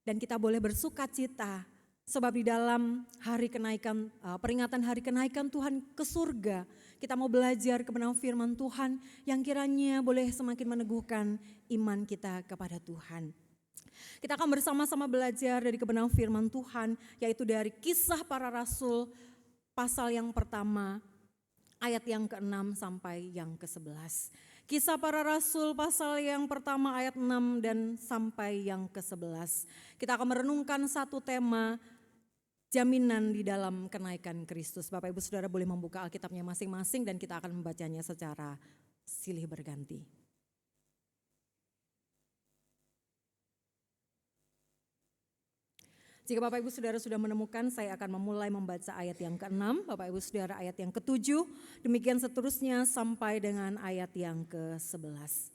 Dan kita boleh bersukacita sebab di dalam hari kenaikan, peringatan hari kenaikan Tuhan ke surga, kita mau belajar kebenaran firman Tuhan yang kiranya boleh semakin meneguhkan iman kita kepada Tuhan. Kita akan bersama-sama belajar dari kebenaran firman Tuhan, yaitu dari Kisah Para Rasul pasal yang pertama, ayat yang ke-6 sampai yang ke-11. Kisah Para Rasul pasal yang pertama ayat 6 dan sampai yang ke-11. Kita akan merenungkan satu tema, jaminan di dalam kenaikan Kristus. Bapak Ibu Saudara boleh membuka Alkitabnya masing-masing dan kita akan membacanya secara silih berganti. Jika Bapak Ibu Saudara sudah menemukan, saya akan memulai membaca ayat yang ke-6, Bapak Ibu Saudara ayat yang ke-7, demikian seterusnya sampai dengan ayat yang ke-11.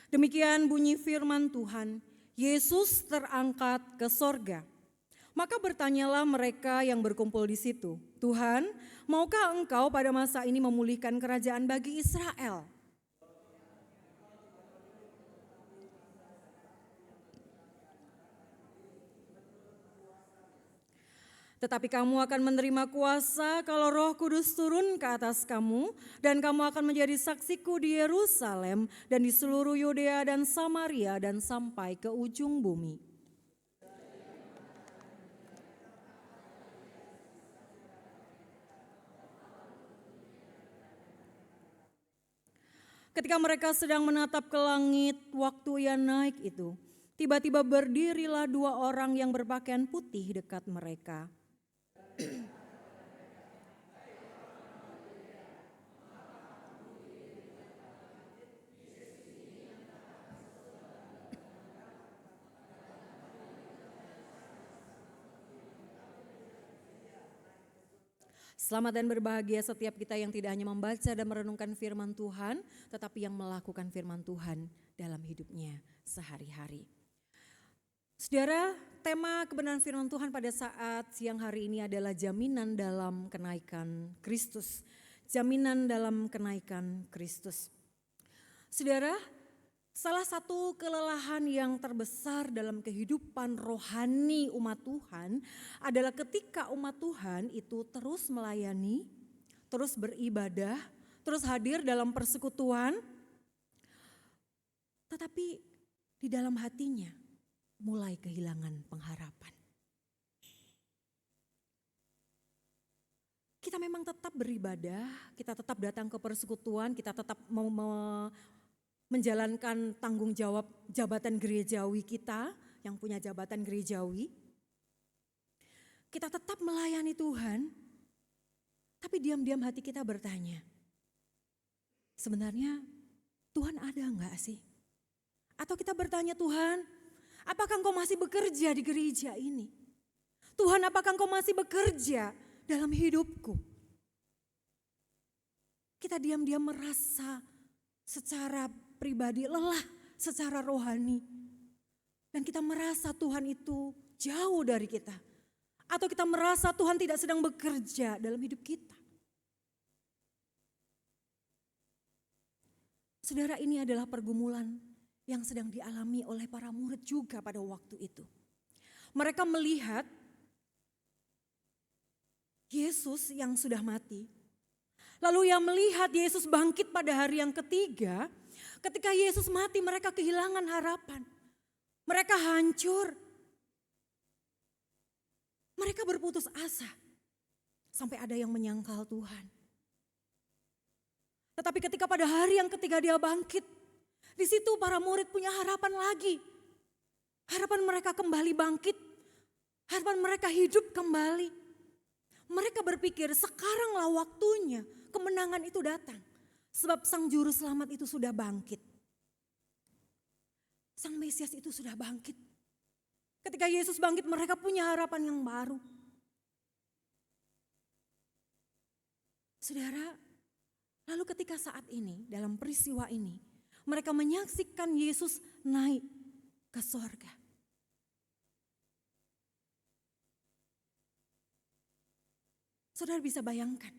Demikian bunyi firman Tuhan, Yesus terangkat ke sorga. Maka bertanyalah mereka yang berkumpul di situ, Tuhan, maukah Engkau pada masa ini memulihkan kerajaan bagi Israel? Tetapi kamu akan menerima kuasa kalau Roh Kudus turun ke atas kamu, dan kamu akan menjadi saksiku di Yerusalem dan di seluruh Yudea dan Samaria dan sampai ke ujung bumi. Ketika mereka sedang menatap ke langit, waktu ia naik itu, tiba-tiba berdirilah dua orang yang berpakaian putih dekat mereka. Selamat dan berbahagia setiap kita yang tidak hanya membaca dan merenungkan firman Tuhan, tetapi yang melakukan firman Tuhan dalam hidupnya sehari-hari. Saudara, tema kebenaran firman Tuhan pada saat siang hari ini adalah jaminan dalam kenaikan Kristus. Jaminan dalam kenaikan Kristus. Saudara, salah satu kelelahan yang terbesar dalam kehidupan rohani umat Tuhan adalah ketika umat Tuhan itu terus melayani, terus beribadah, terus hadir dalam persekutuan, tetapi di dalam hatinya mulai kehilangan pengharapan. Kita memang tetap beribadah, kita tetap datang ke persekutuan, kita tetap mau menjalankan tanggung jawab jabatan gerejawi kita yang punya jabatan gerejawi. Kita tetap melayani Tuhan, tapi diam-diam hati kita bertanya, sebenarnya Tuhan ada enggak sih? Atau kita bertanya, Tuhan, apakah Engkau masih bekerja di gereja ini? Tuhan, apakah Engkau masih bekerja dalam hidupku? Kita diam-diam merasa secara pribadi lelah, secara rohani. Dan kita merasa Tuhan itu jauh dari kita. Atau kita merasa Tuhan tidak sedang bekerja dalam hidup kita. Saudara, ini adalah pergumulan yang sedang dialami oleh para murid juga pada waktu itu. Mereka melihat Yesus yang sudah mati. Lalu yang melihat Yesus bangkit pada hari yang ketiga. Ketika Yesus mati, mereka kehilangan harapan. Mereka hancur. Mereka berputus asa. Sampai ada yang menyangkal Tuhan. Tetapi ketika pada hari yang ketiga dia bangkit, di situ para murid punya harapan lagi. Harapan mereka kembali bangkit. Harapan mereka hidup kembali. Mereka berpikir sekaranglah waktunya kemenangan itu datang. Sebab sang juru selamat itu sudah bangkit. Sang Mesias itu sudah bangkit. Ketika Yesus bangkit mereka punya harapan yang baru. Saudara, lalu ketika saat ini dalam peristiwa ini mereka menyaksikan Yesus naik ke sorga. Saudara bisa bayangkan,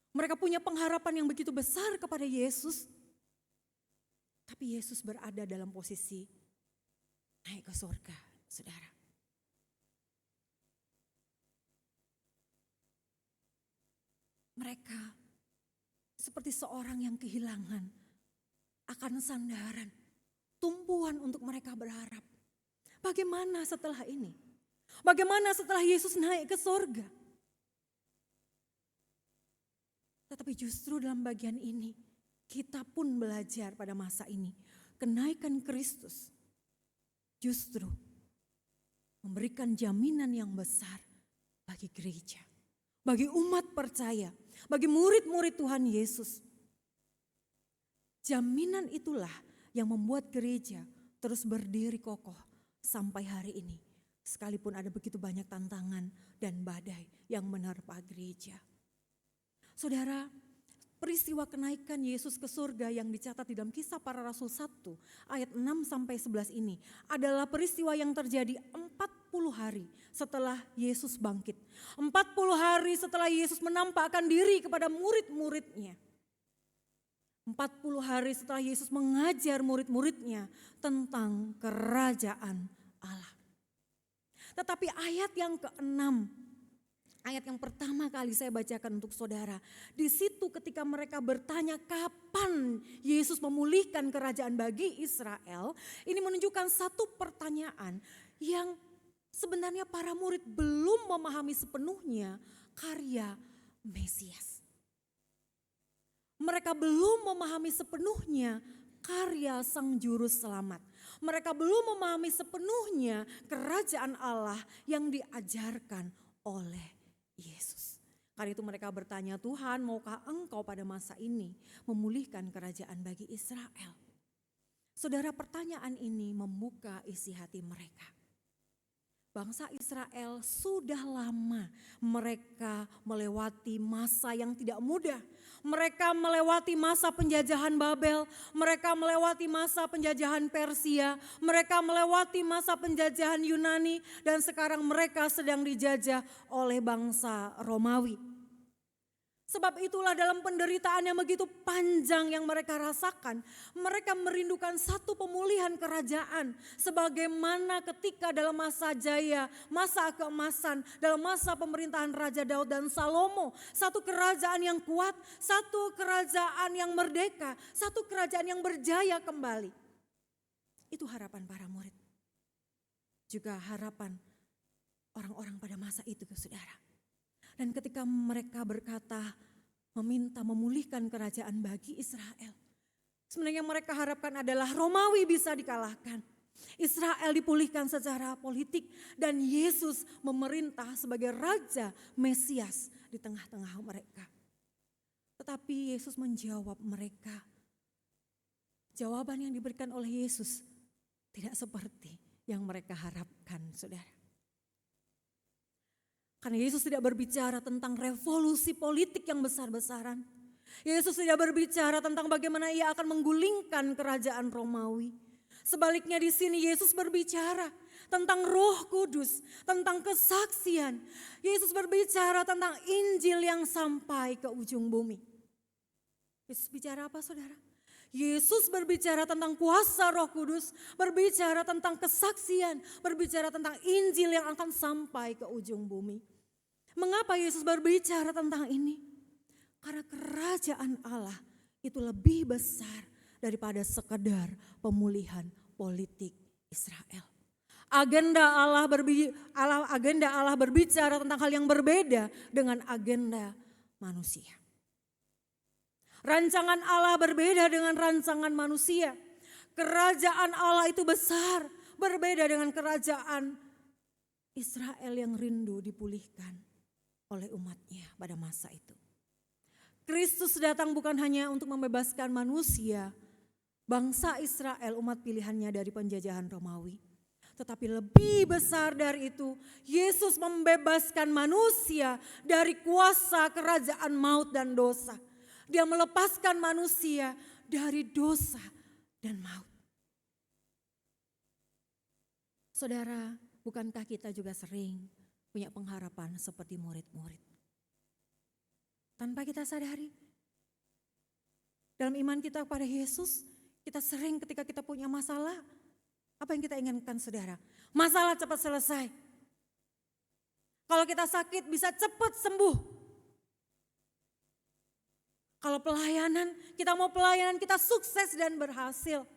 mereka punya pengharapan yang begitu besar kepada Yesus. Tapi Yesus berada dalam posisi naik ke surga, saudara. Mereka seperti seorang yang kehilangan akan sandaran, tumpuan untuk mereka berharap. Bagaimana setelah ini? Bagaimana setelah Yesus naik ke surga? Tetapi justru dalam bagian ini, kita pun belajar pada masa ini. Kenaikan Kristus justru memberikan jaminan yang besar bagi gereja, bagi umat percaya, bagi murid-murid Tuhan Yesus. Jaminan itulah yang membuat gereja terus berdiri kokoh sampai hari ini. Sekalipun ada begitu banyak tantangan dan badai yang menerpa gereja. Saudara, peristiwa kenaikan Yesus ke surga yang dicatat di dalam Kisah Para Rasul 1 ayat 6-11 ini adalah peristiwa yang terjadi 40 hari setelah Yesus bangkit. 40 hari setelah Yesus menampakkan diri kepada murid-muridnya. 40 hari setelah Yesus mengajar murid-muridnya tentang kerajaan Allah. Tetapi ayat yang ke-6, ayat yang pertama kali saya bacakan untuk saudara. Di situ ketika mereka bertanya kapan Yesus memulihkan kerajaan bagi Israel. Ini menunjukkan satu pertanyaan yang sebenarnya para murid belum memahami sepenuhnya karya Mesias. Mereka belum memahami sepenuhnya karya Sang Juru Selamat. Mereka belum memahami sepenuhnya kerajaan Allah yang diajarkan oleh Yesus. Karena itu mereka bertanya, Tuhan, maukah Engkau pada masa ini memulihkan kerajaan bagi Israel? Saudara, pertanyaan ini membuka isi hati mereka. Bangsa Israel sudah lama mereka melewati masa yang tidak mudah. Mereka melewati masa penjajahan Babel, mereka melewati masa penjajahan Persia, mereka melewati masa penjajahan Yunani, dan sekarang mereka sedang dijajah oleh bangsa Romawi. Sebab itulah dalam penderitaan yang begitu panjang yang mereka rasakan, mereka merindukan satu pemulihan kerajaan. Sebagaimana ketika dalam masa jaya, masa keemasan, dalam masa pemerintahan Raja Daud dan Salomo. Satu kerajaan yang kuat, satu kerajaan yang merdeka, satu kerajaan yang berjaya kembali. Itu harapan para murid. Juga harapan orang-orang pada masa itu, saudara. Dan ketika mereka berkata meminta memulihkan kerajaan bagi Israel. Sebenarnya mereka harapkan adalah Romawi bisa dikalahkan. Israel dipulihkan secara politik dan Yesus memerintah sebagai Raja Mesias di tengah-tengah mereka. Tetapi Yesus menjawab mereka. Jawaban yang diberikan oleh Yesus tidak seperti yang mereka harapkan, saudara. Karena Yesus tidak berbicara tentang revolusi politik yang besar-besaran. Yesus tidak berbicara tentang bagaimana ia akan menggulingkan kerajaan Romawi. Sebaliknya di sini Yesus berbicara tentang Roh Kudus, tentang kesaksian. Yesus berbicara tentang Injil yang sampai ke ujung bumi. Yesus bicara apa, saudara? Yesus berbicara tentang kuasa Roh Kudus, berbicara tentang kesaksian, berbicara tentang Injil yang akan sampai ke ujung bumi. Mengapa Yesus berbicara tentang ini? Karena kerajaan Allah itu lebih besar daripada sekedar pemulihan politik Israel. Agenda Allah berbicara tentang hal yang berbeda dengan agenda manusia. Rancangan Allah berbeda dengan rancangan manusia. Kerajaan Allah itu besar, berbeda dengan kerajaan Israel yang rindu dipulihkan oleh umatnya pada masa itu. Kristus datang bukan hanya untuk membebaskan manusia, bangsa Israel umat pilihannya dari penjajahan Romawi. Tetapi lebih besar dari itu, Yesus membebaskan manusia dari kuasa kerajaan maut dan dosa. Dia melepaskan manusia dari dosa dan maut. Saudara, bukankah kita juga sering punya pengharapan seperti murid-murid? Tanpa kita sadari. Dalam iman kita kepada Yesus, kita sering ketika kita punya masalah, Apa yang kita inginkan saudara? Masalah cepat selesai. Kalau kita sakit bisa cepat sembuh. Kalau pelayanan, kita mau pelayanan kita sukses dan berhasil.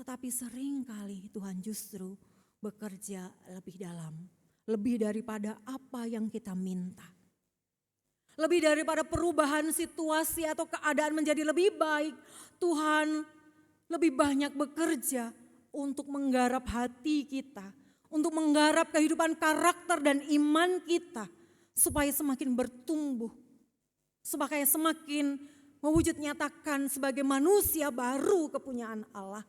Tetapi seringkali Tuhan justru bekerja lebih dalam. Lebih daripada apa yang kita minta. Lebih daripada perubahan situasi atau keadaan menjadi lebih baik. Tuhan lebih banyak bekerja untuk menggarap hati kita. Untuk menggarap kehidupan karakter dan iman kita. Supaya semakin bertumbuh. Supaya semakin mewujud nyatakan sebagai manusia baru kepunyaan Allah.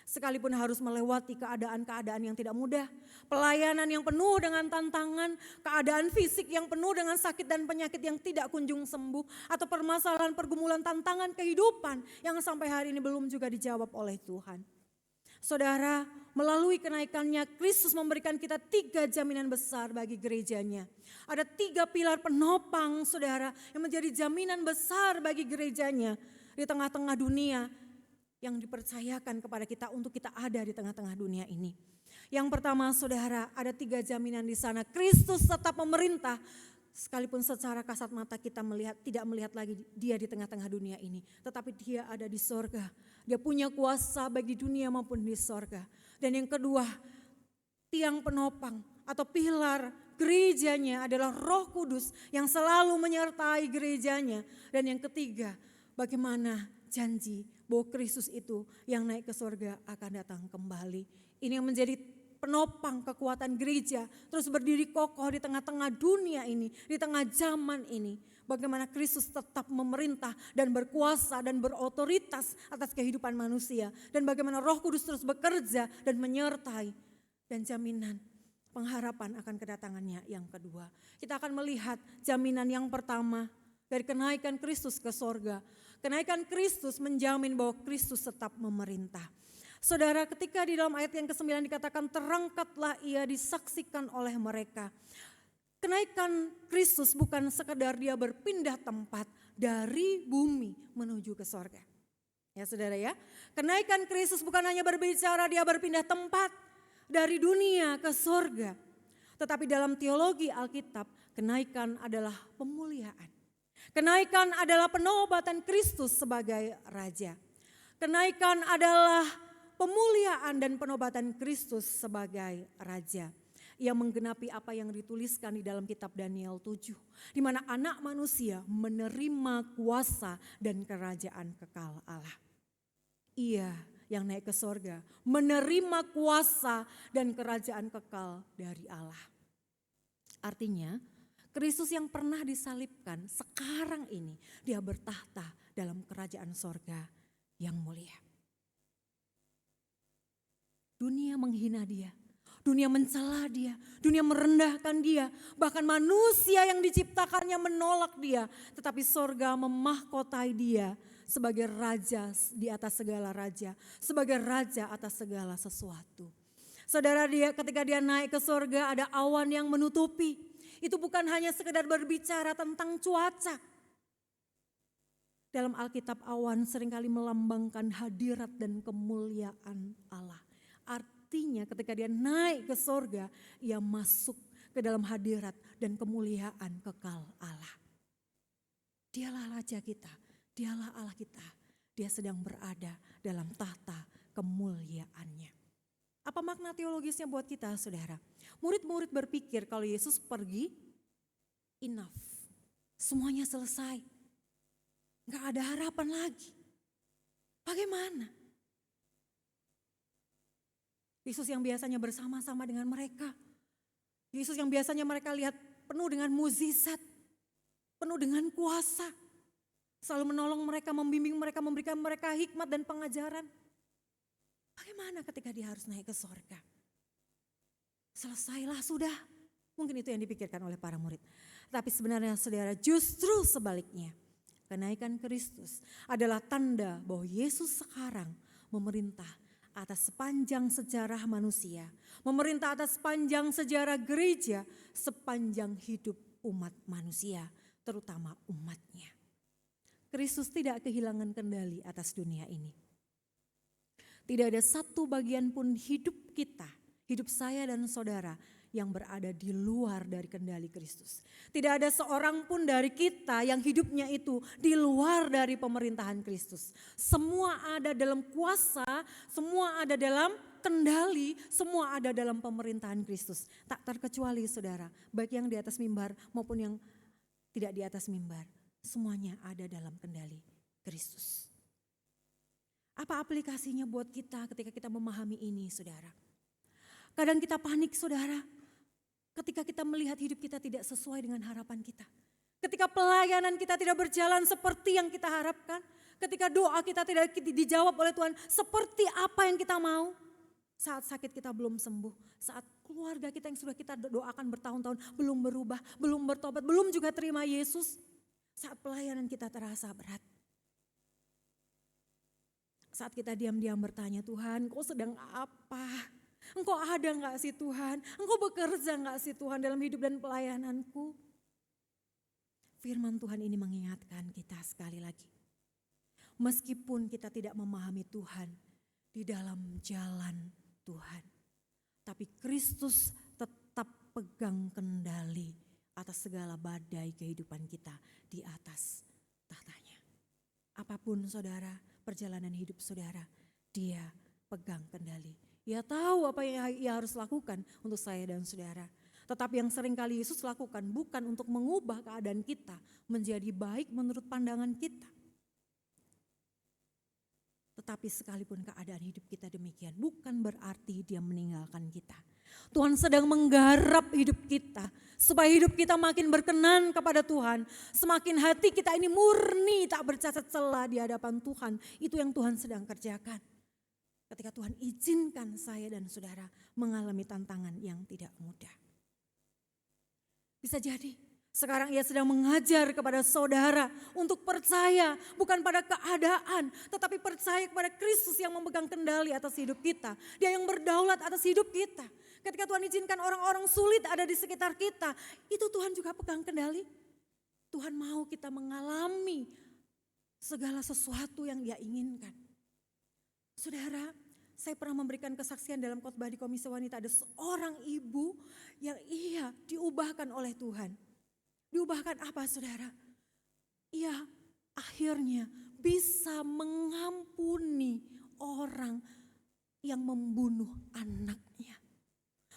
Sekalipun harus melewati keadaan-keadaan yang tidak mudah. Pelayanan yang penuh dengan tantangan. Keadaan fisik yang penuh dengan sakit dan penyakit yang tidak kunjung sembuh. Atau permasalahan pergumulan tantangan kehidupan yang sampai hari ini belum juga dijawab oleh Tuhan. Saudara, melalui kenaikannya Kristus memberikan kita 3 jaminan besar bagi gerejanya. Ada 3 pilar penopang saudara yang menjadi jaminan besar bagi gerejanya di tengah-tengah dunia yang dipercayakan kepada kita untuk kita ada di tengah-tengah dunia ini. Yang pertama saudara, ada 3 jaminan di sana. Kristus tetap memerintah sekalipun secara kasat mata kita tidak melihat lagi dia di tengah-tengah dunia ini. Tetapi dia ada di sorga. Dia punya kuasa baik di dunia maupun di sorga. Dan yang kedua, tiang penopang atau pilar gerejanya adalah Roh Kudus yang selalu menyertai gerejanya. Dan yang ketiga, bagaimana janji bahwa Kristus itu yang naik ke sorga akan datang kembali. Ini yang menjadi penopang kekuatan gereja terus berdiri kokoh di tengah-tengah dunia ini, di tengah zaman ini. Bagaimana Kristus tetap memerintah dan berkuasa dan berotoritas atas kehidupan manusia. Dan bagaimana Roh Kudus terus bekerja dan menyertai. Dan jaminan pengharapan akan kedatangannya yang kedua. Kita akan melihat jaminan yang pertama dari kenaikan Kristus ke sorga. Kenaikan Kristus menjamin bahwa Kristus tetap memerintah. Saudara, ketika di dalam ayat yang ke-9 dikatakan terangkatlah ia disaksikan oleh mereka. Kenaikan Kristus bukan sekedar dia berpindah tempat dari bumi menuju ke sorga. Ya saudara ya, kenaikan Kristus bukan hanya berbicara dia berpindah tempat dari dunia ke sorga. Tetapi dalam teologi Alkitab, kenaikan adalah pemuliaan. Kenaikan adalah penobatan Kristus sebagai Raja. Kenaikan adalah pemuliaan dan penobatan Kristus sebagai Raja. Ia menggenapi apa yang dituliskan di dalam kitab Daniel 7. Di mana anak manusia menerima kuasa dan kerajaan kekal Allah. Ia yang naik ke sorga menerima kuasa dan kerajaan kekal dari Allah. Artinya Kristus yang pernah disalibkan sekarang ini dia bertahta dalam kerajaan sorga yang mulia. Dunia menghina dia, dunia mencela dia, dunia merendahkan dia. Bahkan manusia yang diciptakannya menolak dia. Tetapi sorga memahkotai dia sebagai raja di atas segala raja. Sebagai raja atas segala sesuatu. Saudara, dia ketika dia naik ke sorga ada awan yang menutupi. Itu bukan hanya sekedar berbicara tentang cuaca. Dalam Alkitab awan seringkali melambangkan hadirat dan kemuliaan Allah. Artinya ketika dia naik ke sorga, ia masuk ke dalam hadirat dan kemuliaan kekal Allah. Dialah Raja kita, dialah Allah kita. Dia sedang berada dalam tahta kemuliaannya. Apa makna teologisnya buat kita saudara? Murid-murid berpikir kalau Yesus pergi, enough. Semuanya selesai. Gak ada harapan lagi. Bagaimana? Yesus yang biasanya bersama-sama dengan mereka. Yesus yang biasanya mereka lihat penuh dengan mukjizat, penuh dengan kuasa. Selalu menolong mereka, membimbing mereka, memberikan mereka hikmat dan pengajaran. Bagaimana ketika dia harus naik ke sorga? Selesailah sudah. Mungkin itu yang dipikirkan oleh para murid. Tapi sebenarnya saudara justru sebaliknya. Kenaikan Kristus adalah tanda bahwa Yesus sekarang memerintah atas sepanjang sejarah manusia. Memerintah atas sepanjang sejarah gereja, sepanjang hidup umat manusia, terutama umatnya. Kristus tidak kehilangan kendali atas dunia ini. Tidak ada satu bagian pun hidup kita, hidup saya dan saudara yang berada di luar dari kendali Kristus. Tidak ada seorang pun dari kita yang hidupnya itu di luar dari pemerintahan Kristus. Semua ada dalam kuasa, semua ada dalam kendali, semua ada dalam pemerintahan Kristus. Tak terkecuali saudara, baik yang di atas mimbar maupun yang tidak di atas mimbar. Semuanya ada dalam kendali Kristus. Apa aplikasinya buat kita ketika kita memahami ini saudara? Kadang kita panik saudara, ketika kita melihat hidup kita tidak sesuai dengan harapan kita. Ketika pelayanan kita tidak berjalan seperti yang kita harapkan. Ketika doa kita tidak dijawab oleh Tuhan seperti apa yang kita mau. Saat sakit kita belum sembuh. Saat keluarga kita yang sudah kita doakan bertahun-tahun belum berubah, belum bertobat, belum juga terima Yesus. Saat pelayanan kita terasa berat. Saat kita diam-diam bertanya, Tuhan Engkau sedang apa? Engkau ada gak sih Tuhan? Engkau bekerja gak sih Tuhan dalam hidup dan pelayananku? Firman Tuhan ini mengingatkan kita sekali lagi. Meskipun kita tidak memahami Tuhan di dalam jalan Tuhan. Tapi Kristus tetap pegang kendali atas segala badai kehidupan kita di atas tahtanya. Apapun saudara, perjalanan hidup saudara, dia pegang kendali. Ia tahu apa yang ia harus lakukan untuk saya dan saudara. Tetapi yang sering kali Yesus lakukan bukan untuk mengubah keadaan kita menjadi baik menurut pandangan kita. Tetapi sekalipun keadaan hidup kita demikian, bukan berarti dia meninggalkan kita. Tuhan sedang menggarap hidup kita, supaya hidup kita makin berkenan kepada Tuhan. Semakin hati kita ini murni, tak bercacat celah di hadapan Tuhan. Itu yang Tuhan sedang kerjakan. Ketika Tuhan izinkan saya dan saudara mengalami tantangan yang tidak mudah. Bisa jadi sekarang ia sedang mengajar kepada saudara untuk percaya bukan pada keadaan, tetapi percaya kepada Kristus yang memegang kendali atas hidup kita. Dia yang berdaulat atas hidup kita. Ketika Tuhan izinkan orang-orang sulit ada di sekitar kita, itu Tuhan juga pegang kendali. Tuhan mau kita mengalami segala sesuatu yang Dia inginkan. Saudara, saya pernah memberikan kesaksian dalam khotbah di Komisi Wanita. Ada seorang ibu yang ia diubahkan oleh Tuhan. Diubahkan apa saudara? Ia akhirnya bisa mengampuni orang yang membunuh anaknya.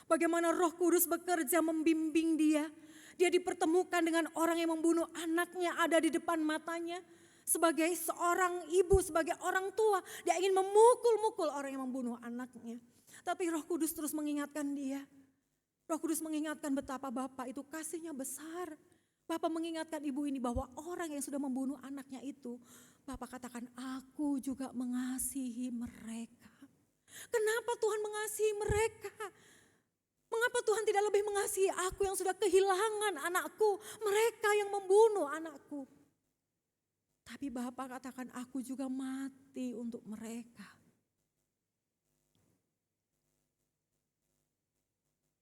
Bagaimana Roh Kudus bekerja membimbing dia. Dia dipertemukan dengan orang yang membunuh anaknya ada di depan matanya. Sebagai seorang ibu, sebagai orang tua, dia ingin memukul-mukul orang yang membunuh anaknya. Tapi Roh Kudus terus mengingatkan dia. Roh Kudus mengingatkan betapa Bapak itu kasihnya besar. Bapak mengingatkan ibu ini bahwa orang yang sudah membunuh anaknya itu, Bapak katakan aku juga mengasihi mereka. Kenapa Tuhan mengasihi mereka? Mengapa Tuhan tidak lebih mengasihi aku yang sudah kehilangan anakku, mereka yang membunuh anakku? Tapi Bapak katakan aku juga mati untuk mereka.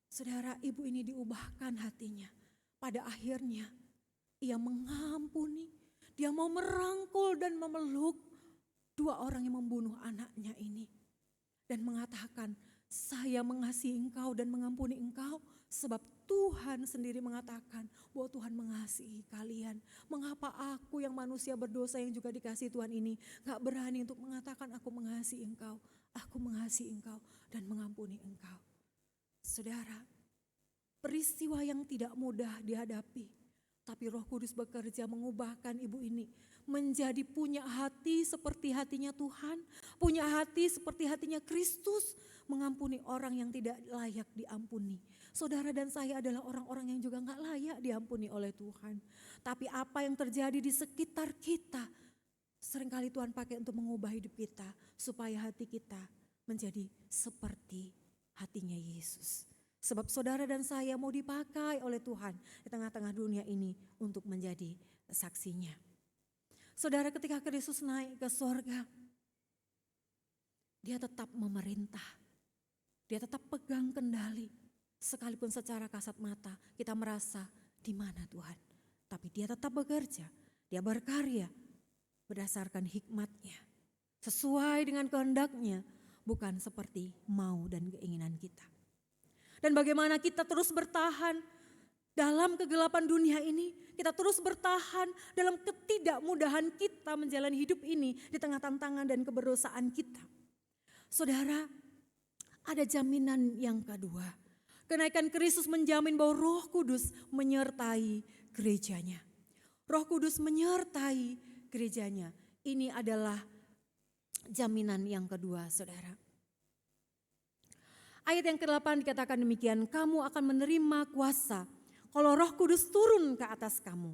Saudara, ibu ini diubahkan hatinya. Pada akhirnya ia mengampuni, dia mau merangkul dan memeluk dua orang yang membunuh anaknya ini. Dan mengatakan, saya mengasihi engkau dan mengampuni engkau. Sebab Tuhan sendiri mengatakan bahwa Tuhan mengasihi kalian. Mengapa aku yang manusia berdosa yang juga dikasihi Tuhan ini gak berani untuk mengatakan aku mengasihi engkau dan mengampuni engkau. Saudara, peristiwa yang tidak mudah dihadapi. Tapi Roh Kudus bekerja mengubahkan ibu ini menjadi punya hati seperti hatinya Tuhan. Punya hati seperti hatinya Kristus. Mengampuni orang yang tidak layak diampuni. Saudara dan saya adalah orang-orang yang juga gak layak diampuni oleh Tuhan. Tapi apa yang terjadi di sekitar kita, seringkali Tuhan pakai untuk mengubah hidup kita. Supaya hati kita menjadi seperti hatinya Yesus. Sebab saudara dan saya mau dipakai oleh Tuhan di tengah-tengah dunia ini untuk menjadi saksinya. Saudara, ketika Kristus naik ke surga, dia tetap memerintah. Dia tetap pegang kendali. Sekalipun secara kasat mata kita merasa di mana Tuhan. Tapi dia tetap bekerja, dia berkarya berdasarkan hikmatnya. Sesuai dengan kehendaknya bukan seperti mau dan keinginan kita. Dan bagaimana kita terus bertahan dalam kegelapan dunia ini, kita terus bertahan dalam ketidakmudahan kita menjalani hidup ini di tengah tantangan dan keberdosaan kita. Saudara, ada jaminan yang kedua. Kenaikan Kristus menjamin bahwa Roh Kudus menyertai gerejanya. Roh Kudus menyertai gerejanya. Ini adalah jaminan yang kedua, saudara. Ayat yang ke-8 dikatakan demikian, kamu akan menerima kuasa kalau Roh Kudus turun ke atas kamu.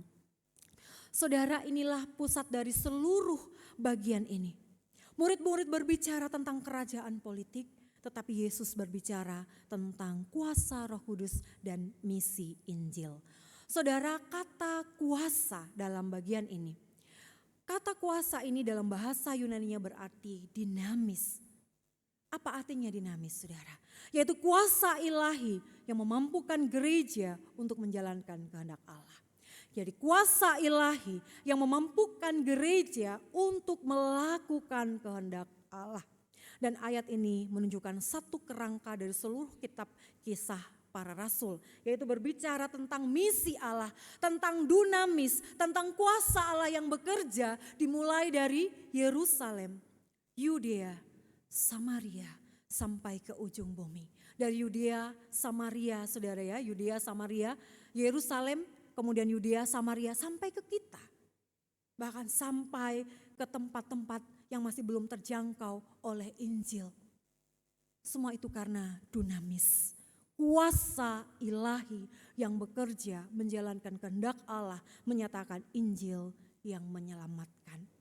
Saudara, inilah pusat dari seluruh bagian ini. Murid-murid berbicara tentang kerajaan politik, tetapi Yesus berbicara tentang kuasa Roh Kudus dan misi Injil. Saudara, kata kuasa dalam bagian ini, kata kuasa ini dalam bahasa Yunaninya berarti dinamis. Apa artinya dinamis, saudara? Yaitu kuasa ilahi yang memampukan gereja untuk menjalankan kehendak Allah. Jadi kuasa ilahi yang memampukan gereja untuk melakukan kehendak Allah. Dan ayat ini menunjukkan satu kerangka dari seluruh kitab kisah para rasul. Yaitu berbicara tentang misi Allah, tentang dunamis, tentang kuasa Allah yang bekerja dimulai dari Yerusalem, Yudea, Samaria sampai ke ujung bumi. Dari Yudea, Samaria, saudara ya, Yudea, Samaria, Yerusalem, kemudian Yudea, Samaria sampai ke kita. Bahkan sampai ke tempat-tempat yang masih belum terjangkau oleh Injil. Semua itu karena dunamis. Kuasa ilahi yang bekerja menjalankan kehendak Allah, menyatakan Injil yang menyelamatkan.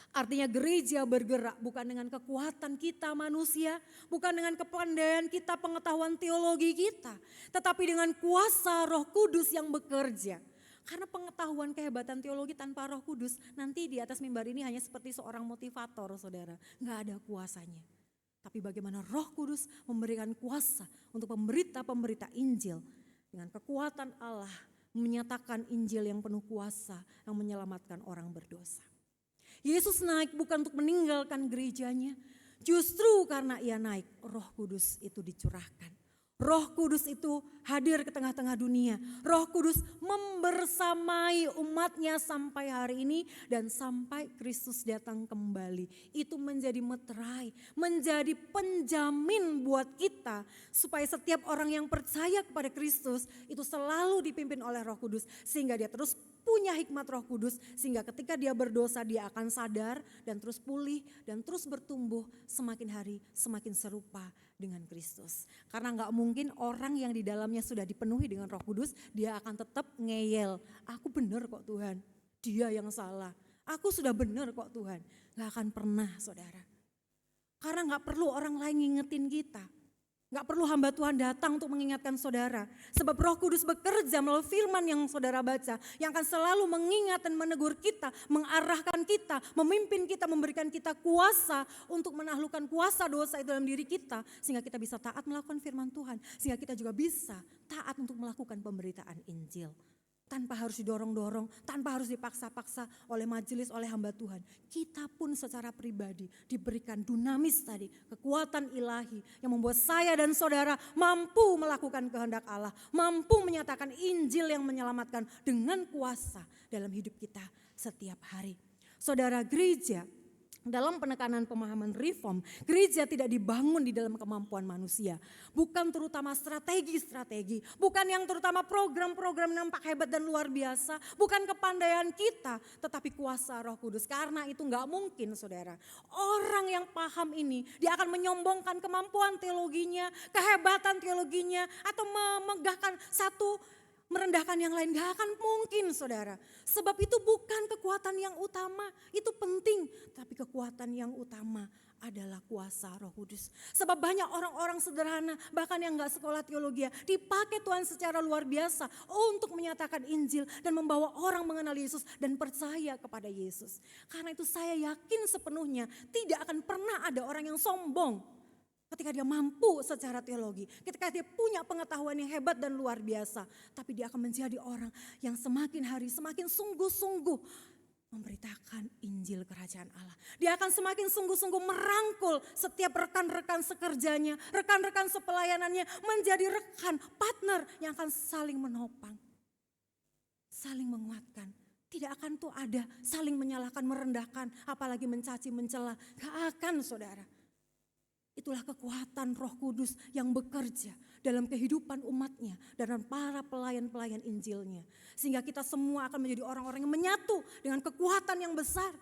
Artinya gereja bergerak bukan dengan kekuatan kita manusia, bukan dengan kepandaian kita, pengetahuan teologi kita, tetapi dengan kuasa Roh Kudus yang bekerja. Karena pengetahuan kehebatan teologi tanpa Roh Kudus nanti di atas mimbar ini hanya seperti seorang motivator, saudara, nggak ada kuasanya. Tapi bagaimana Roh Kudus memberikan kuasa untuk pemberita-pemberita Injil dengan kekuatan Allah menyatakan Injil yang penuh kuasa yang menyelamatkan orang berdosa. Yesus naik bukan untuk meninggalkan gerejanya, justru karena ia naik, Roh Kudus itu dicurahkan. Roh Kudus itu hadir ke tengah-tengah dunia. Roh Kudus membersamai umatnya sampai hari ini dan sampai Kristus datang kembali. Itu menjadi meterai, menjadi penjamin buat kita supaya setiap orang yang percaya kepada Kristus itu selalu dipimpin oleh Roh Kudus sehingga dia terus punya hikmat Roh Kudus sehingga ketika dia berdosa dia akan sadar dan terus pulih dan terus bertumbuh semakin hari semakin serupa dengan Kristus. Karena gak mungkin orang yang di dalamnya sudah dipenuhi dengan Roh Kudus dia akan tetap ngeyel. Aku benar kok Tuhan, dia yang salah. Aku sudah benar kok Tuhan. Gak akan pernah, saudara. Karena gak perlu orang lain ngingetin kita. Gak perlu hamba Tuhan datang untuk mengingatkan saudara. Sebab Roh Kudus bekerja melalui firman yang saudara baca. Yang akan selalu mengingat dan menegur kita, mengarahkan kita, memimpin kita, memberikan kita kuasa untuk menaklukkan kuasa dosa itu dalam diri kita. Sehingga kita bisa taat melakukan firman Tuhan. Sehingga kita juga bisa taat untuk melakukan pemberitaan Injil. Tanpa harus didorong-dorong, tanpa harus dipaksa-paksa oleh majelis, oleh hamba Tuhan. Kita pun secara pribadi diberikan dunamis tadi, kekuatan ilahi yang membuat saya dan saudara mampu melakukan kehendak Allah. Mampu menyatakan Injil yang menyelamatkan dengan kuasa dalam hidup kita setiap hari. Saudara, gereja dalam penekanan pemahaman reform, gereja tidak dibangun di dalam kemampuan manusia. Bukan terutama strategi-strategi, bukan yang terutama program-program nampak hebat dan luar biasa, bukan kepandaian kita, tetapi kuasa Roh Kudus. Karena itu gak mungkin, saudara. Orang yang paham ini, dia akan menyombongkan kemampuan teologinya, kehebatan teologinya, atau memegahkan satu, merendahkan yang lain. Gak akan mungkin, saudara. Sebab itu bukan kekuatan yang utama, itu penting. Tapi kekuatan yang utama adalah kuasa Roh Kudus. Sebab banyak orang-orang sederhana, bahkan yang gak sekolah teologi, dipakai Tuhan secara luar biasa untuk menyatakan Injil dan membawa orang mengenal Yesus dan percaya kepada Yesus. Karena itu saya yakin sepenuhnya tidak akan pernah ada orang yang sombong ketika dia mampu secara teologi, ketika dia punya pengetahuan yang hebat dan luar biasa. Tapi dia akan menjadi orang yang semakin hari semakin sungguh-sungguh memberitakan Injil Kerajaan Allah. Dia akan semakin sungguh-sungguh merangkul setiap rekan-rekan sekerjanya, rekan-rekan sepelayanannya menjadi rekan, partner yang akan saling menopang, saling menguatkan. Tidak akan tuh ada saling menyalahkan, merendahkan, apalagi mencaci, mencela. Gak akan, saudara. Itulah kekuatan Roh Kudus yang bekerja dalam kehidupan umatnya dan para pelayan-pelayan Injilnya. Sehingga kita semua akan menjadi orang-orang yang menyatu dengan kekuatan yang besar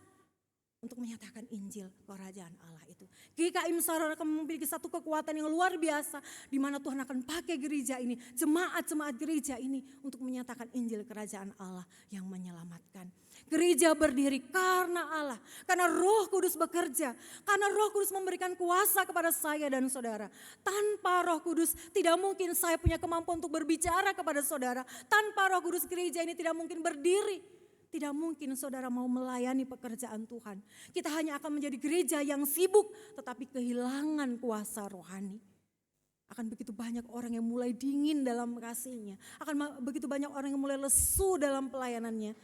untuk menyatakan Injil Kerajaan Allah itu. GKI Saudara akan memiliki satu kekuatan yang luar biasa di mana Tuhan akan pakai gereja ini, jemaat-jemaat gereja ini untuk menyatakan Injil Kerajaan Allah yang menyelamatkan. Gereja berdiri karena Allah, karena Roh Kudus bekerja, karena Roh Kudus memberikan kuasa kepada saya dan saudara. Tanpa Roh Kudus tidak mungkin saya punya kemampuan untuk berbicara kepada saudara. Tanpa Roh Kudus gereja ini tidak mungkin berdiri. Tidak mungkin saudara mau melayani pekerjaan Tuhan. Kita hanya akan menjadi gereja yang sibuk tetapi kehilangan kuasa rohani. Akan begitu banyak orang yang mulai dingin dalam kasihnya. Akan begitu banyak orang yang mulai lesu dalam pelayanannya.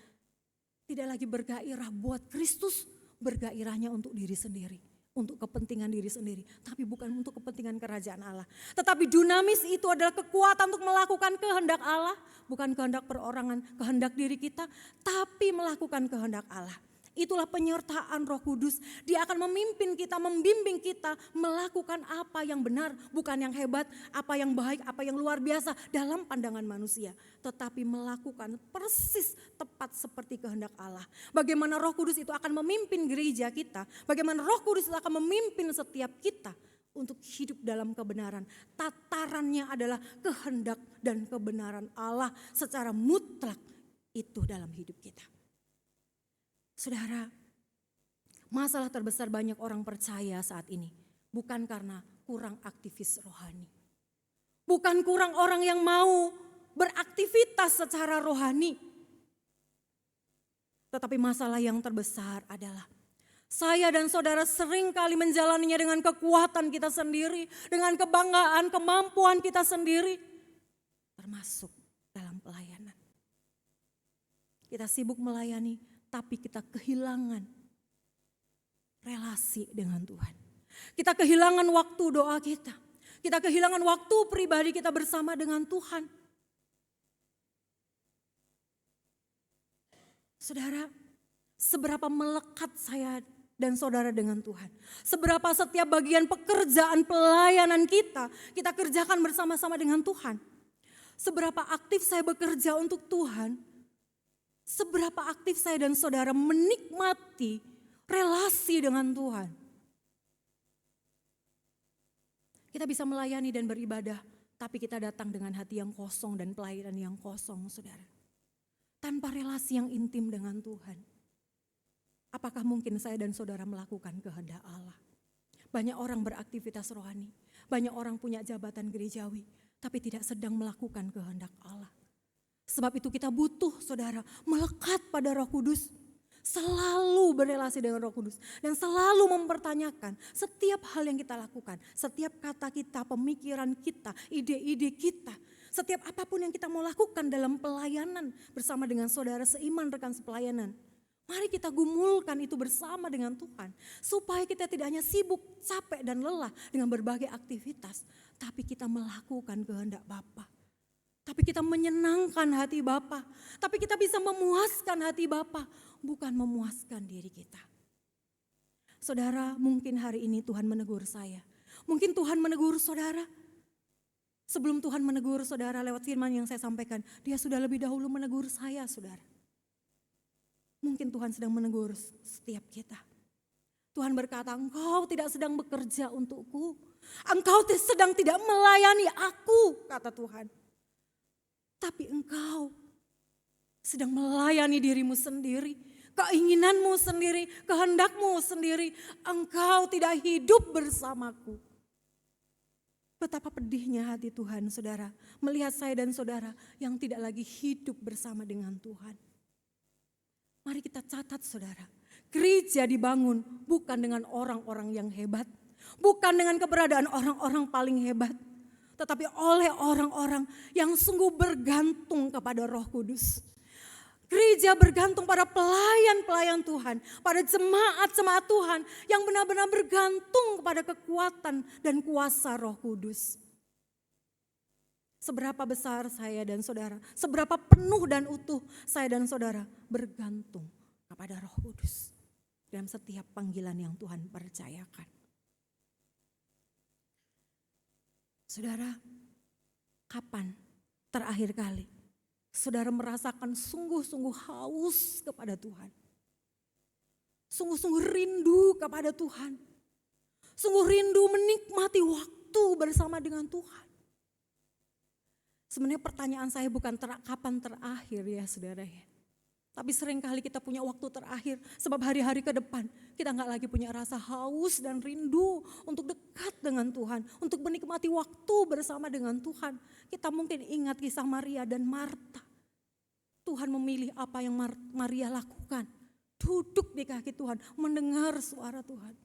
Tidak lagi bergairah buat Kristus, bergairahnya untuk diri sendiri. Untuk kepentingan diri sendiri, tapi bukan untuk kepentingan kerajaan Allah. Tetapi dunamis itu adalah kekuatan untuk melakukan kehendak Allah, bukan kehendak perorangan, kehendak diri kita, tapi melakukan kehendak Allah. Itulah penyertaan Roh Kudus. Dia akan memimpin kita, membimbing kita melakukan apa yang benar, bukan yang hebat, apa yang baik, apa yang luar biasa dalam pandangan manusia. Tetapi melakukan persis tepat seperti kehendak Allah. Bagaimana Roh Kudus itu akan memimpin gereja kita, bagaimana Roh Kudus itu akan memimpin setiap kita untuk hidup dalam kebenaran. Tatarannya adalah kehendak dan kebenaran Allah secara mutlak itu dalam hidup kita. Saudara, masalah terbesar banyak orang percaya saat ini bukan karena kurang aktivis rohani. Bukan kurang orang yang mau beraktivitas secara rohani. Tetapi masalah yang terbesar adalah saya dan saudara sering kali menjalaninya dengan kekuatan kita sendiri, dengan kebanggaan, kemampuan kita sendiri, termasuk dalam pelayanan. Kita sibuk melayani, tapi kita kehilangan relasi dengan Tuhan. Kita kehilangan waktu doa kita. Kita kehilangan waktu pribadi kita bersama dengan Tuhan. Saudara, seberapa melekat saya dan saudara dengan Tuhan. Seberapa setiap bagian pekerjaan pelayanan kita kerjakan bersama-sama dengan Tuhan. Seberapa aktif saya bekerja untuk Tuhan. Seberapa aktif saya dan saudara menikmati relasi dengan Tuhan. Kita bisa melayani dan beribadah, tapi kita datang dengan hati yang kosong dan pelayanan yang kosong, saudara. Tanpa relasi yang intim dengan Tuhan. Apakah mungkin saya dan saudara melakukan kehendak Allah? Banyak orang beraktivitas rohani, banyak orang punya jabatan gerejawi, tapi tidak sedang melakukan kehendak Allah. Sebab itu kita butuh saudara melekat pada Roh Kudus. Selalu berelasi dengan Roh Kudus. Dan selalu mempertanyakan setiap hal yang kita lakukan. Setiap kata kita, pemikiran kita, ide-ide kita. Setiap apapun yang kita mau lakukan dalam pelayanan bersama dengan saudara seiman rekan sepelayanan. Mari kita gumulkan itu bersama dengan Tuhan. Supaya kita tidak hanya sibuk, capek dan lelah dengan berbagai aktivitas. Tapi kita melakukan kehendak Bapa. Tapi kita menyenangkan hati Bapa. Tapi kita bisa memuaskan hati Bapa, bukan memuaskan diri kita. Saudara, mungkin hari ini Tuhan menegur saya. Mungkin Tuhan menegur saudara. Sebelum Tuhan menegur saudara lewat firman yang saya sampaikan, Dia sudah lebih dahulu menegur saya, saudara. Mungkin Tuhan sedang menegur setiap kita. Tuhan berkata, engkau tidak sedang bekerja untukku. Engkau sedang tidak melayani aku, kata Tuhan. Tapi engkau sedang melayani dirimu sendiri, keinginanmu sendiri, kehendakmu sendiri. Engkau tidak hidup bersamaku. Betapa pedihnya hati Tuhan, saudara, melihat saya dan saudara yang tidak lagi hidup bersama dengan Tuhan. Mari kita catat, saudara, gereja dibangun bukan dengan orang-orang yang hebat, bukan dengan keberadaan orang-orang paling hebat, tetapi oleh orang-orang yang sungguh bergantung kepada Roh Kudus. Gereja bergantung pada pelayan-pelayan Tuhan, pada jemaat-jemaat Tuhan yang benar-benar bergantung kepada kekuatan dan kuasa Roh Kudus. Seberapa besar saya dan saudara, seberapa penuh dan utuh saya dan saudara bergantung kepada Roh Kudus dalam setiap panggilan yang Tuhan percayakan. Saudara, kapan terakhir kali saudara merasakan sungguh-sungguh haus kepada Tuhan? Sungguh-sungguh rindu kepada Tuhan. Sungguh rindu menikmati waktu bersama dengan Tuhan. Sebenarnya pertanyaan saya bukan kapan terakhir ya saudara ya. Tapi seringkali kita punya waktu terakhir sebab hari-hari ke depan kita gak lagi punya rasa haus dan rindu untuk dekat dengan Tuhan. Untuk menikmati waktu bersama dengan Tuhan. Kita mungkin ingat kisah Maria dan Marta. Tuhan memilih apa yang Maria lakukan. Duduk di kaki Tuhan, mendengar suara Tuhan.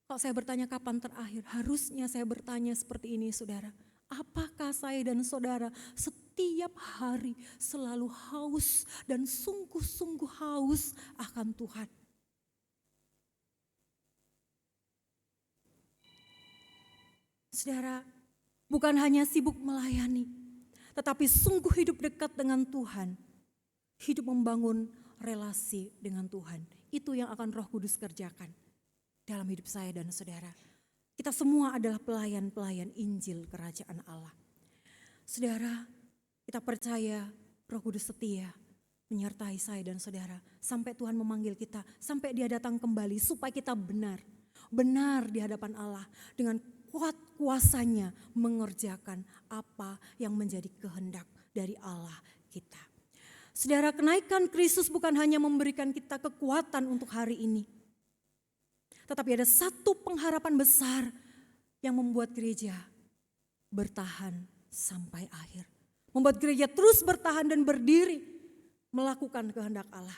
Kalau saya bertanya kapan terakhir, harusnya saya bertanya seperti ini saudara. Apakah saya dan saudara setiap hari selalu haus dan sungguh-sungguh haus akan Tuhan? Saudara, bukan hanya sibuk melayani, tetapi sungguh hidup dekat dengan Tuhan. Hidup membangun relasi dengan Tuhan. Itu yang akan Roh Kudus kerjakan dalam hidup saya dan saudara. Kita semua adalah pelayan-pelayan Injil Kerajaan Allah. Saudara, kita percaya Roh Kudus setia menyertai saya dan saudara. Sampai Tuhan memanggil kita, sampai Dia datang kembali supaya kita benar di hadapan Allah. Dengan kuat kuasanya mengerjakan apa yang menjadi kehendak dari Allah kita. Saudara, kenaikan Kristus bukan hanya memberikan kita kekuatan untuk hari ini. Tetapi ada satu pengharapan besar yang membuat gereja bertahan sampai akhir. Membuat gereja terus bertahan dan berdiri melakukan kehendak Allah.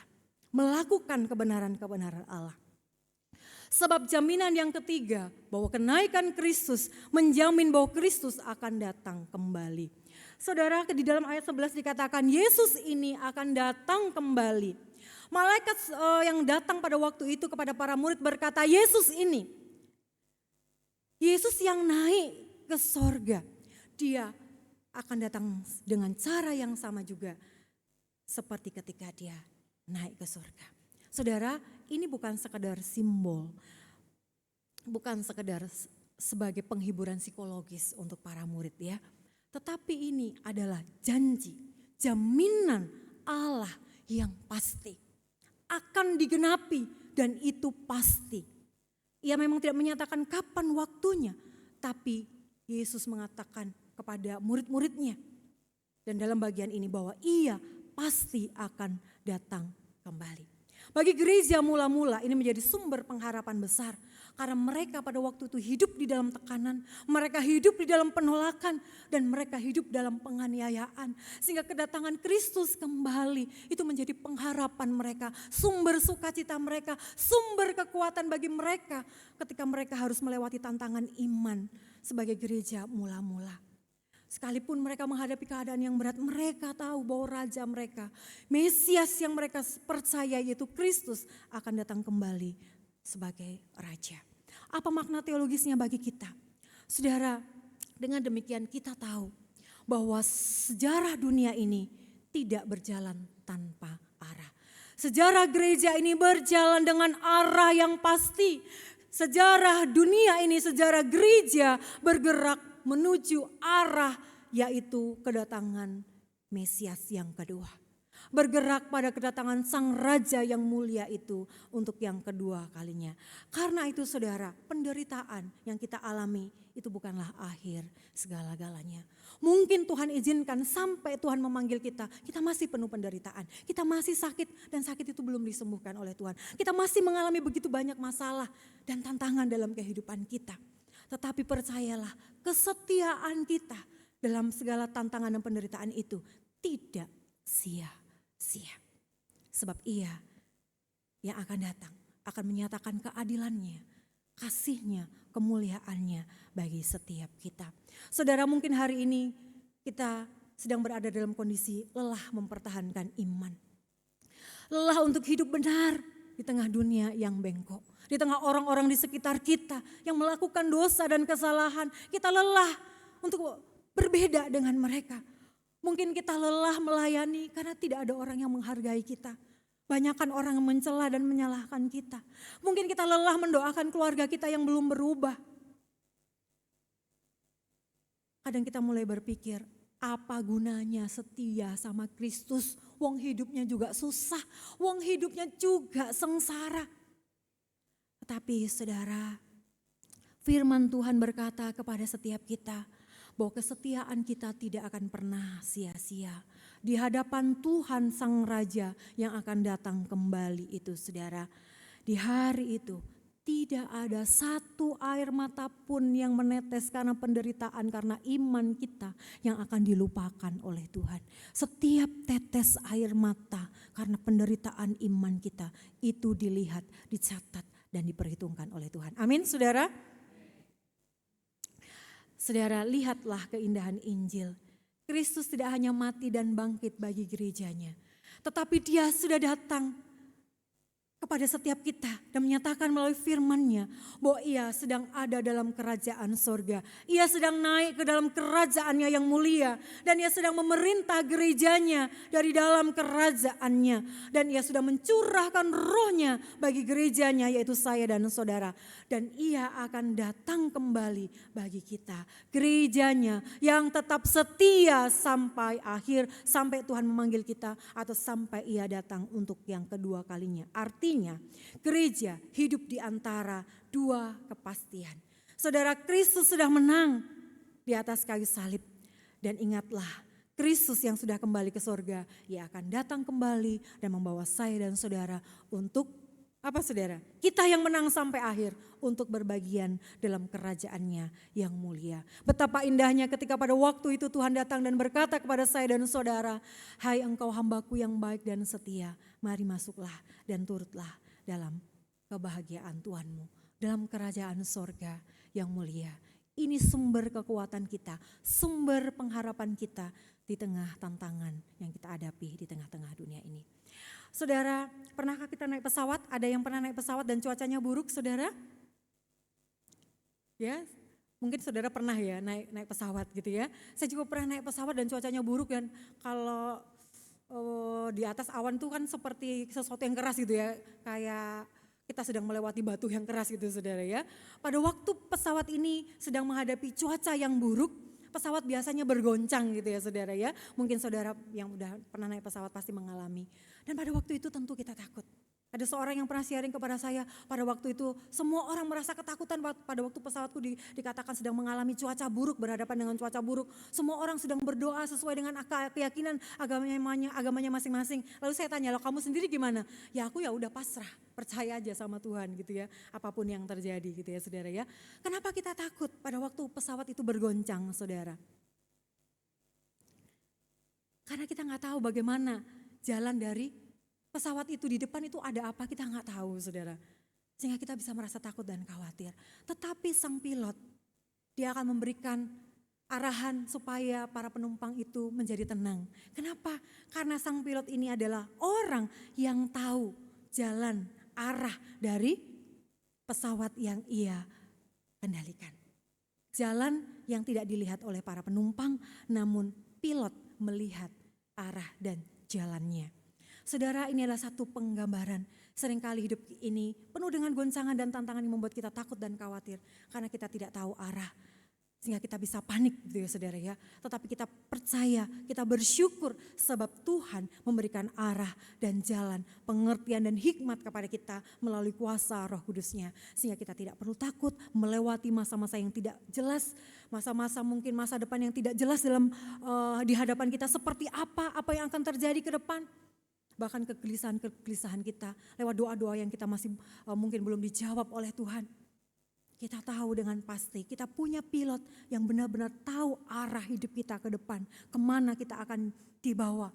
Melakukan kebenaran-kebenaran Allah. Sebab jaminan yang ketiga bahwa kenaikan Kristus menjamin bahwa Kristus akan datang kembali. Saudara, di dalam ayat 11 dikatakan Yesus ini akan datang kembali. Malaikat yang datang pada waktu itu kepada para murid berkata, Yesus ini, Yesus yang naik ke sorga, Dia akan datang dengan cara yang sama juga seperti ketika Dia naik ke sorga. Saudara, ini bukan sekedar simbol, bukan sekedar sebagai penghiburan psikologis untuk para murid ya. Tetapi ini adalah janji, jaminan Allah yang pasti. Akan digenapi dan itu pasti. Ia memang tidak menyatakan kapan waktunya, tapi Yesus mengatakan kepada murid-muridnya dan dalam bagian ini bahwa Ia pasti akan datang kembali. Bagi gereja mula-mula ini menjadi sumber pengharapan besar. Karena mereka pada waktu itu hidup di dalam tekanan, mereka hidup di dalam penolakan, dan mereka hidup dalam penganiayaan. Sehingga kedatangan Kristus kembali itu menjadi pengharapan mereka, sumber sukacita mereka, sumber kekuatan bagi mereka ketika mereka harus melewati tantangan iman sebagai gereja mula-mula. Sekalipun mereka menghadapi keadaan yang berat, mereka tahu bahwa Raja mereka, Mesias yang mereka percaya yaitu Kristus akan datang kembali sebagai Raja. Apa makna teologisnya bagi kita? Saudara, dengan demikian kita tahu bahwa sejarah dunia ini tidak berjalan tanpa arah. Sejarah gereja ini berjalan dengan arah yang pasti. Sejarah dunia ini, sejarah gereja bergerak menuju arah yaitu kedatangan Mesias yang kedua. Bergerak pada kedatangan Sang Raja yang mulia itu untuk yang kedua kalinya. Karena itu saudara, penderitaan yang kita alami itu bukanlah akhir segala-galanya. Mungkin Tuhan izinkan sampai Tuhan memanggil kita, kita masih penuh penderitaan. Kita masih sakit dan sakit itu belum disembuhkan oleh Tuhan. Kita masih mengalami begitu banyak masalah dan tantangan dalam kehidupan kita. Tetapi percayalah, kesetiaan kita dalam segala tantangan dan penderitaan itu tidak sia-sia. Sebab Ia yang akan datang akan menyatakan keadilannya, kasihnya, kemuliaannya bagi setiap kita. Saudara, mungkin hari ini kita sedang berada dalam kondisi lelah mempertahankan iman. Lelah untuk hidup benar di tengah dunia yang bengkok. Di tengah orang-orang di sekitar kita yang melakukan dosa dan kesalahan. Kita lelah untuk berbeda dengan mereka. Mungkin kita lelah melayani karena tidak ada orang yang menghargai kita. Banyakkan orang yang mencela dan menyalahkan kita. Mungkin kita lelah mendoakan keluarga kita yang belum berubah. Kadang kita mulai berpikir, apa gunanya setia sama Kristus? Wong hidupnya juga susah, wong hidupnya juga sengsara. Tetapi saudara, firman Tuhan berkata kepada setiap kita, bahwa kesetiaan kita tidak akan pernah sia-sia. Di hadapan Tuhan Sang Raja yang akan datang kembali itu saudara. Di hari itu tidak ada satu air mata pun yang menetes karena penderitaan, karena iman kita yang akan dilupakan oleh Tuhan. Setiap tetes air mata karena penderitaan iman kita itu dilihat, dicatat dan diperhitungkan oleh Tuhan. Amin saudara. Saudara, lihatlah keindahan Injil. Kristus tidak hanya mati dan bangkit bagi gerejanya, tetapi Dia sudah datang kepada setiap kita dan menyatakan melalui firman-Nya bahwa Ia sedang ada dalam kerajaan sorga. Ia sedang naik ke dalam kerajaan-Nya yang mulia dan Ia sedang memerintah gerejanya dari dalam kerajaan-Nya. Dan Ia sudah mencurahkan roh-Nya bagi gerejanya, yaitu saya dan saudara. Dan Ia akan datang kembali bagi kita, gerejanya yang tetap setia sampai akhir, sampai Tuhan memanggil kita atau sampai Ia datang untuk yang kedua kalinya. Artinya gereja hidup di antara dua kepastian. Saudara, Kristus sudah menang di atas kayu salib. Dan ingatlah, Kristus yang sudah kembali ke sorga, Ia akan datang kembali dan membawa saya dan saudara untuk apa saudara? Kita yang menang sampai akhir untuk berbagian dalam kerajaan-Nya yang mulia. Betapa indahnya ketika pada waktu itu Tuhan datang dan berkata kepada saya dan saudara, hai engkau hambaku yang baik dan setia, mari masuklah dan turutlah dalam kebahagiaan Tuhanmu, dalam kerajaan sorga yang mulia. Ini sumber kekuatan kita, sumber pengharapan kita di tengah tantangan yang kita hadapi di tengah-tengah dunia ini. Saudara, pernahkah kita naik pesawat? Ada yang pernah naik pesawat dan cuacanya buruk, saudara? Ya, mungkin saudara pernah ya naik pesawat gitu ya. Saya juga pernah naik pesawat dan cuacanya buruk, dan kalau di atas awan tuh kan seperti sesuatu yang keras gitu ya. Kayak kita sedang melewati batu yang keras gitu saudara ya. Pada waktu pesawat ini sedang menghadapi cuaca yang buruk, pesawat biasanya bergoncang gitu ya saudara ya. Mungkin saudara yang udah pernah naik pesawat pasti mengalami. Dan pada waktu itu tentu kita takut. Ada seorang yang pernah sharing kepada saya, pada waktu itu semua orang merasa ketakutan pada waktu pesawatku dikatakan sedang mengalami cuaca buruk, berhadapan dengan cuaca buruk. Semua orang sedang berdoa sesuai dengan keyakinan agamanya masing-masing. Lalu saya tanya, "Loh, kamu sendiri gimana?" Ya aku ya udah pasrah, percaya aja sama Tuhan gitu ya. Apapun yang terjadi gitu ya saudara ya. Kenapa kita takut pada waktu pesawat itu bergoncang saudara? Karena kita gak tahu bagaimana jalan dari pesawat itu, di depan itu ada apa kita gak tahu saudara. Sehingga kita bisa merasa takut dan khawatir. Tetapi sang pilot, dia akan memberikan arahan supaya para penumpang itu menjadi tenang. Kenapa? Karena sang pilot ini adalah orang yang tahu jalan arah dari pesawat yang ia kendalikan. Jalan yang tidak dilihat oleh para penumpang, namun pilot melihat arah dan jalannya. Saudara, ini adalah satu penggambaran. Seringkali hidup ini penuh dengan goncangan dan tantangan yang membuat kita takut dan khawatir. Karena kita tidak tahu arah. Sehingga kita bisa panik gitu ya saudara ya. Tetapi kita percaya, kita bersyukur sebab Tuhan memberikan arah dan jalan, pengertian dan hikmat kepada kita melalui kuasa Roh Kudus-Nya. Sehingga kita tidak perlu takut melewati masa-masa yang tidak jelas. Masa-masa mungkin masa depan yang tidak jelas dalam di hadapan kita, seperti apa yang akan terjadi ke depan. Bahkan kegelisahan kita lewat doa-doa yang kita masih mungkin belum dijawab oleh Tuhan. Kita tahu dengan pasti, kita punya pilot yang benar-benar tahu arah hidup kita ke depan, kemana kita akan dibawa.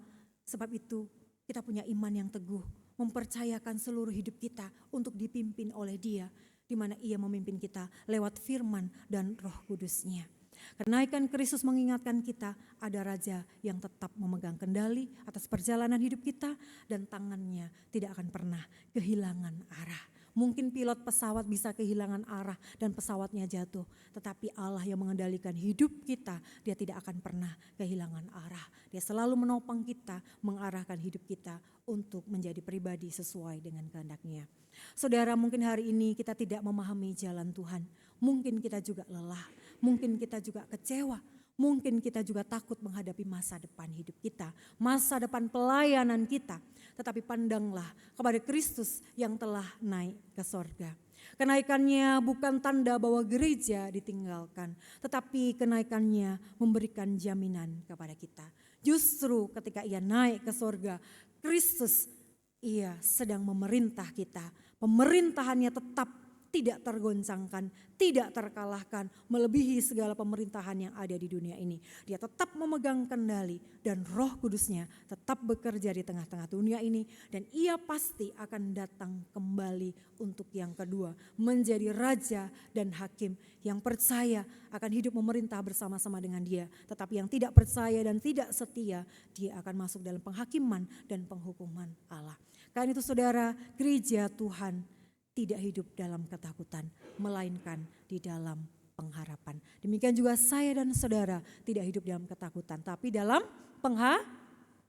Sebab itu kita punya iman yang teguh, mempercayakan seluruh hidup kita untuk dipimpin oleh Dia, di mana Ia memimpin kita lewat firman dan Roh Kudus-Nya. Kenaikan Kristus mengingatkan kita ada raja yang tetap memegang kendali atas perjalanan hidup kita dan tangannya tidak akan pernah kehilangan arah. Mungkin pilot pesawat bisa kehilangan arah dan pesawatnya jatuh. Tetapi Allah yang mengendalikan hidup kita, dia tidak akan pernah kehilangan arah. Dia selalu menopang kita, mengarahkan hidup kita untuk menjadi pribadi sesuai dengan kehendak-Nya. Saudara, mungkin hari ini kita tidak memahami jalan Tuhan. Mungkin kita juga lelah, mungkin kita juga kecewa. Mungkin kita juga takut menghadapi masa depan hidup kita, masa depan pelayanan kita. Tetapi pandanglah kepada Kristus yang telah naik ke sorga. Kenaikannya bukan tanda bahwa gereja ditinggalkan, tetapi kenaikannya memberikan jaminan kepada kita. Justru ketika ia naik ke sorga, Kristus ia sedang memerintah kita. Pemerintahannya tetap tidak tergoncangkan, tidak terkalahkan, melebihi segala pemerintahan yang ada di dunia ini. Dia tetap memegang kendali dan Roh Kudus-Nya tetap bekerja di tengah-tengah dunia ini. Dan ia pasti akan datang kembali untuk yang kedua, menjadi Raja dan Hakim yang percaya akan hidup memerintah bersama-sama dengan Dia. Tetapi yang tidak percaya dan tidak setia, dia akan masuk dalam penghakiman dan penghukuman Allah. Karena itu saudara, gereja Tuhan tidak hidup dalam ketakutan, melainkan di dalam pengharapan. Demikian juga saya dan saudara tidak hidup dalam ketakutan, tapi dalam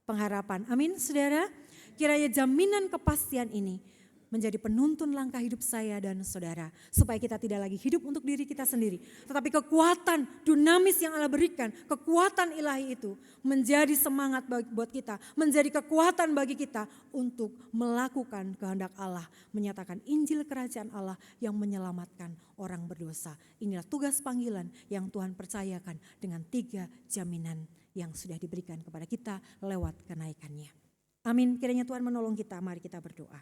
pengharapan. Amin saudara. Kiranya jaminan kepastian ini menjadi penuntun langkah hidup saya dan saudara. Supaya kita tidak lagi hidup untuk diri kita sendiri. Tetapi kekuatan dinamis yang Allah berikan, kekuatan ilahi itu menjadi semangat buat kita. Menjadi kekuatan bagi kita untuk melakukan kehendak Allah. Menyatakan Injil Kerajaan Allah yang menyelamatkan orang berdosa. Inilah tugas panggilan yang Tuhan percayakan dengan 3 jaminan yang sudah diberikan kepada kita lewat kenaikannya. Amin. Kiranya Tuhan menolong kita. Mari kita berdoa.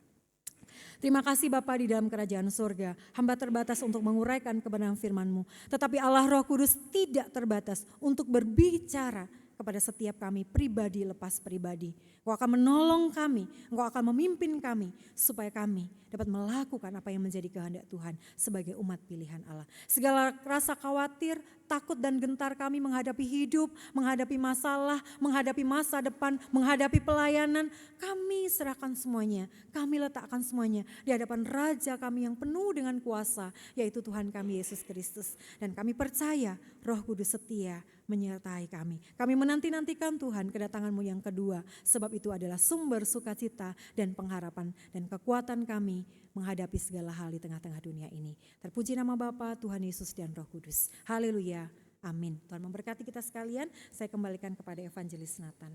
Terima kasih Bapa di dalam kerajaan surga. Hamba terbatas untuk menguraikan kebenaran firman-Mu. Tetapi Allah Roh Kudus tidak terbatas untuk berbicara kepada setiap kami pribadi lepas pribadi. Engkau akan menolong kami, Engkau akan memimpin kami supaya kami dapat melakukan apa yang menjadi kehendak Tuhan sebagai umat pilihan Allah. Segala rasa khawatir, takut dan gentar kami menghadapi hidup, menghadapi masalah, menghadapi masa depan, menghadapi pelayanan, kami serahkan semuanya, kami letakkan semuanya di hadapan Raja kami yang penuh dengan kuasa, yaitu Tuhan kami Yesus Kristus. Dan kami percaya Roh Kudus setia menyertai kami. Kami menanti-nantikan Tuhan kedatangan-Mu yang kedua, sebab itu adalah sumber sukacita dan pengharapan dan kekuatan kami menghadapi segala hal di tengah-tengah dunia ini. Terpuji nama Bapa, Tuhan Yesus dan Roh Kudus. Haleluya. Amin. Tuhan memberkati kita sekalian. Saya kembalikan kepada Evangelis Nathan.